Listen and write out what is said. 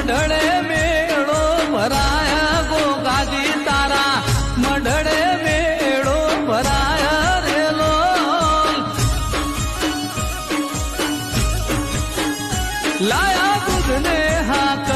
મઢડે મેળો ભરાયા ગોગાજી તારા મઢડે મેળો ભરાયા રેલો લાયા દૂધને હાક